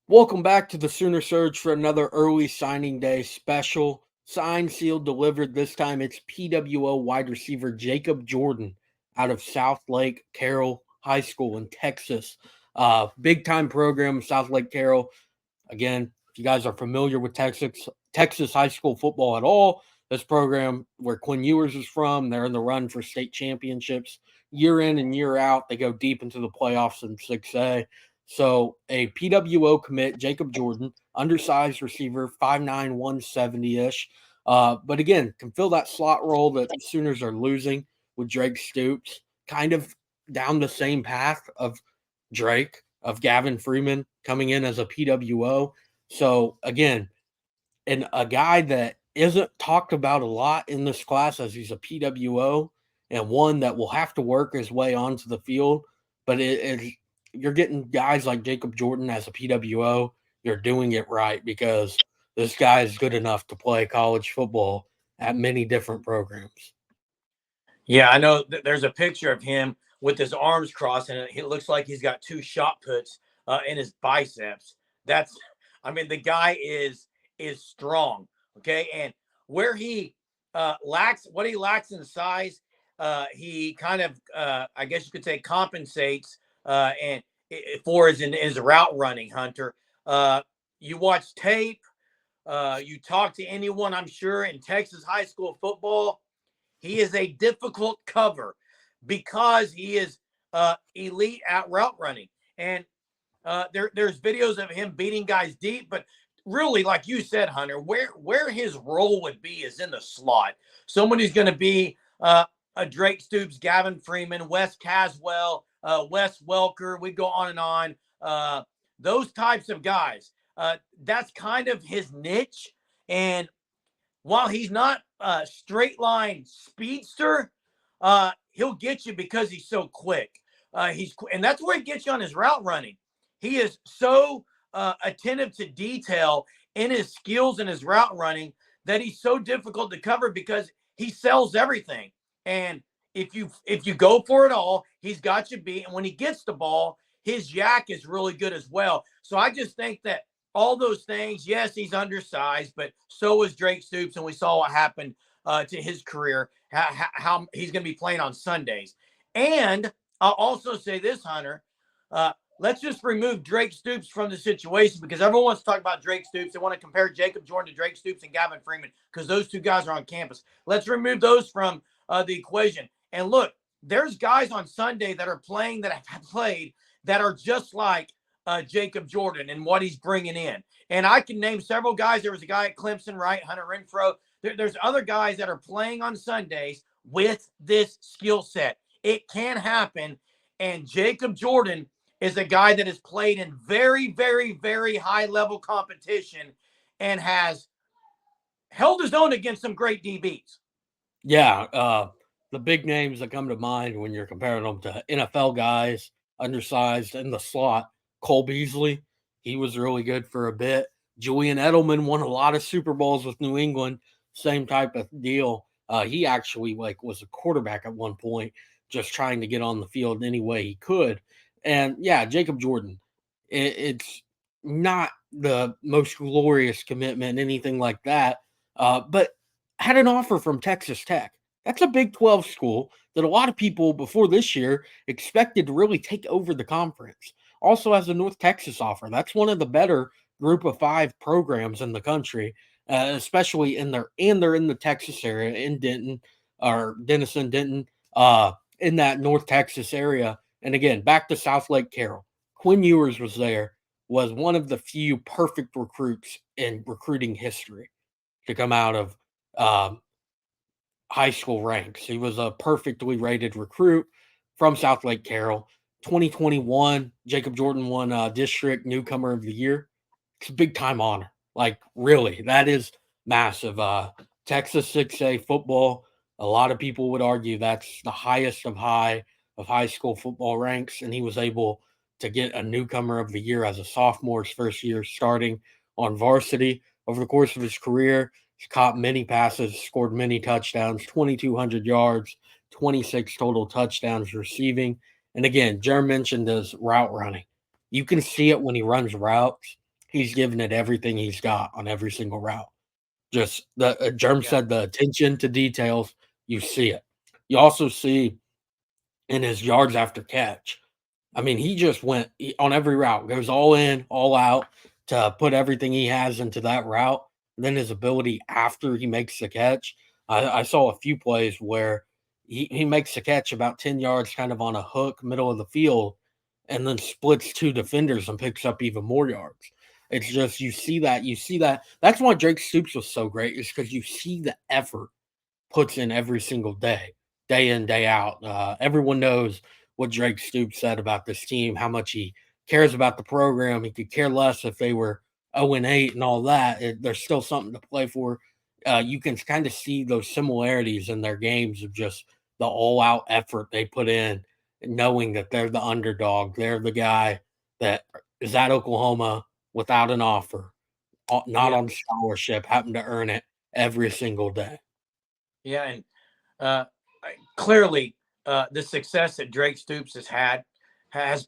Welcome back to the Sooner Surge for another early signing day special. Signed, sealed, delivered. This time it's PWO wide receiver Jacob Jordan out of Southlake Carroll High School in Texas. Big time program, Southlake Carroll. Again, if you guys are familiar with Texas high school football at all, this program where Quinn Ewers is from, they're in the run for state championships year in and year out. They go deep into the playoffs in 6A. So a PWO commit, Jacob Jordan, undersized receiver, 5'9", 170-ish. But again, can fill that slot role that the Sooners are losing with Drake Stoops, kind of down the same path of Drake, of Gavin Freeman coming in as a PWO. So again, and a guy that isn't talked about a lot in this class as he's a PWO and one that will have to work his way onto the field. But you're getting guys like Jacob Jordan as a PWO. You're doing it right because this guy is good enough to play college football at many different programs. Yeah, I know there's a picture of him with his arms crossed, and it looks like he's got two shot puts in his biceps. That's, I mean, the guy is strong. Okay, and where he lacks, what he lacks in size, he kind of, I guess you could say, compensates and for his route running. Hunter, you watch tape, you talk to anyone, I'm sure, in Texas high school football. He is a difficult cover because he is elite at route running. And there's videos of him beating guys deep, but really, like you said, Hunter, where his role would be is in the slot. Someone who's going to be a Drake Stoops, Gavin Freeman, Wes Caswell, Wes Welker. We go on and on. Those types of guys. That's kind of his niche. And while he's not a straight line speedster, he'll get you because he's so quick. And that's where he gets you on his route running. He is so attentive to detail in his skills and his route running that he's so difficult to cover because he sells everything. And if you go for it all, he's got you beat. And when he gets the ball, his yak is really good as well. So I just think that all those things, yes, he's undersized, but so is Drake Stoops, and we saw what happened to his career, how he's going to be playing on Sundays. And I'll also say this, Hunter, let's just remove Drake Stoops from the situation because everyone wants to talk about Drake Stoops. They want to compare Jacob Jordan to Drake Stoops and Gavin Freeman because those two guys are on campus. Let's remove those from the equation. And look, there's guys on Sunday that are playing, that have played, that are just like Jacob Jordan and what he's bringing in. And I can name several guys. There was a guy at Clemson, right? Hunter Renfro. There's other guys that are playing on Sundays with this skill set. It can happen. And Jacob Jordan is a guy that has played in very, very, very high level competition and has held his own against some great DBs. Yeah, the big names that come to mind when you're comparing them to NFL guys, undersized in the slot, Cole Beasley, he was really good for a bit. Julian Edelman won a lot of Super Bowls with New England, same type of deal. He actually was a quarterback at one point, just trying to get on the field any way he could. And yeah, Jacob Jordan, it's not the most glorious commitment, anything like that. But had an offer from Texas Tech. That's a Big 12 school that a lot of people before this year expected to really take over the conference. Also has a North Texas offer. That's one of the better group of 5 programs in the country, especially they're in the Texas area in Denton or Denison, Denton, in that North Texas area. And again, back to Southlake Carroll. Quinn Ewers was one of the few perfect recruits in recruiting history to come out of um, high school ranks. He was a perfectly rated recruit from Southlake Carroll. 2021, Jacob Jordan won District Newcomer of the Year. It's a big time honor. Like, really, that is massive. Texas 6A football, a lot of people would argue that's the highest of high school football ranks, and he was able to get a Newcomer of the Year as a sophomore, his first year starting on varsity. Over the course of his career, he's caught many passes, scored many touchdowns, 2,200 yards, 26 total touchdowns receiving. And again, Jerem mentioned his route running. You can see it when he runs routes. he's giving it everything he's got on every single route. Just the Germ said the attention to details, you see it. You also see in his yards after catch. I mean, he just went on every route, goes all in, all out to put everything he has into that route. And then his ability after he makes the catch. I saw a few plays where he makes the catch about 10 yards kind of on a hook, middle of the field, and then splits two defenders and picks up even more yards. It's just you see that. That's why Drake Stoops was so great, is because you see the effort puts in every single day, day in, day out. Everyone knows what Drake Stoops said about this team, how much he cares about the program. He could care less if they were 0-8 and all that. There's still something to play for. You can kind of see those similarities in their games of just the all-out effort they put in, knowing that they're the underdog. They're the guy that is at Oklahoma without an offer, not Yeah. on scholarship, happen to earn it every single day. Yeah. And uh, clearly, the success that Drake Stoops has had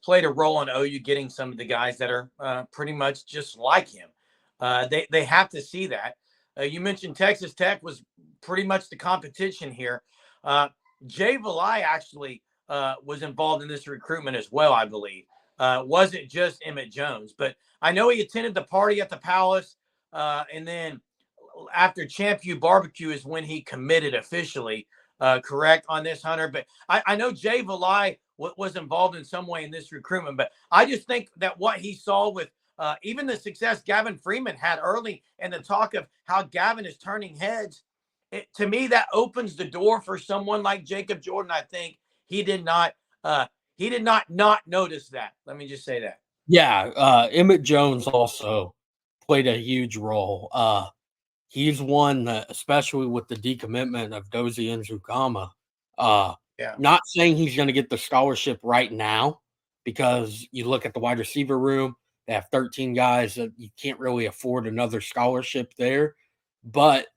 played a role in OU getting some of the guys that are pretty much just like him. They have to see that. You mentioned Texas Tech was pretty much the competition here. Jay Valai actually was involved in this recruitment as well, I believe. Wasn't just Emmett Jones, but I know he attended the party at the Palace, and then after Champ U Barbecue is when he committed officially. Correct on this, Hunter. But I know Jay Valai was involved in some way in this recruitment, but I just think that what he saw with even the success Gavin Freeman had early and the talk of how Gavin is turning heads, to me, that opens the door for someone like Jacob Jordan. I think he did not not notice that. Let me just say that. Yeah, Emmett Jones also played a huge role. He's one that, especially with the decommitment of Dozie and Zukama, uh, Yeah. not saying he's going to get the scholarship right now, because you look at the wide receiver room, they have 13 guys that you can't really afford another scholarship there. But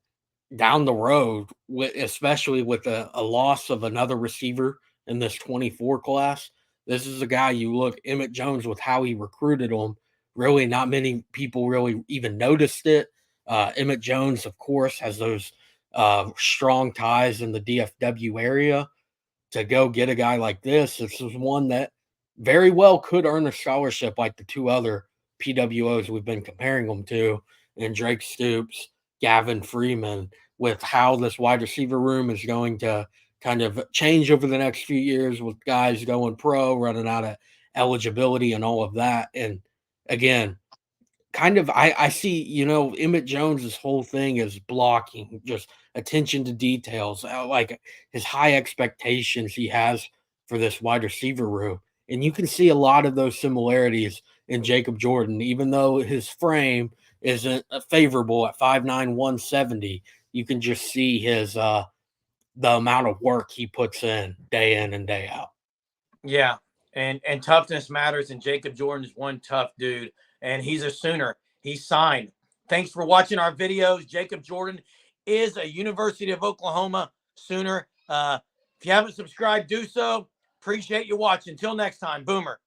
down the road, especially with a loss of another receiver in this 24 class, this is a guy you look, Emmett Jones, with how he recruited him. Really, not many people really even noticed it. Emmett Jones, of course, has those strong ties in the DFW area. To go get a guy like this is one that very well could earn a scholarship like the two other PWOs we've been comparing them to, and Drake Stoops, Gavin Freeman, with how this wide receiver room is going to kind of change over the next few years with guys going pro, running out of eligibility and all of that. And again, kind of I see, Emmett Jones's whole thing is blocking, just attention to details, like his high expectations he has for this wide receiver room. And you can see a lot of those similarities in Jacob Jordan, even though his frame isn't favorable at 5'9", 170. You can just see his the amount of work he puts in and day out. Yeah, and toughness matters, and Jacob Jordan is one tough dude, and he's a Sooner. He's signed. Thanks for watching our videos. Jacob Jordan is a University of Oklahoma Sooner. If you haven't subscribed, do so. Appreciate you watching. Until next time, Boomer.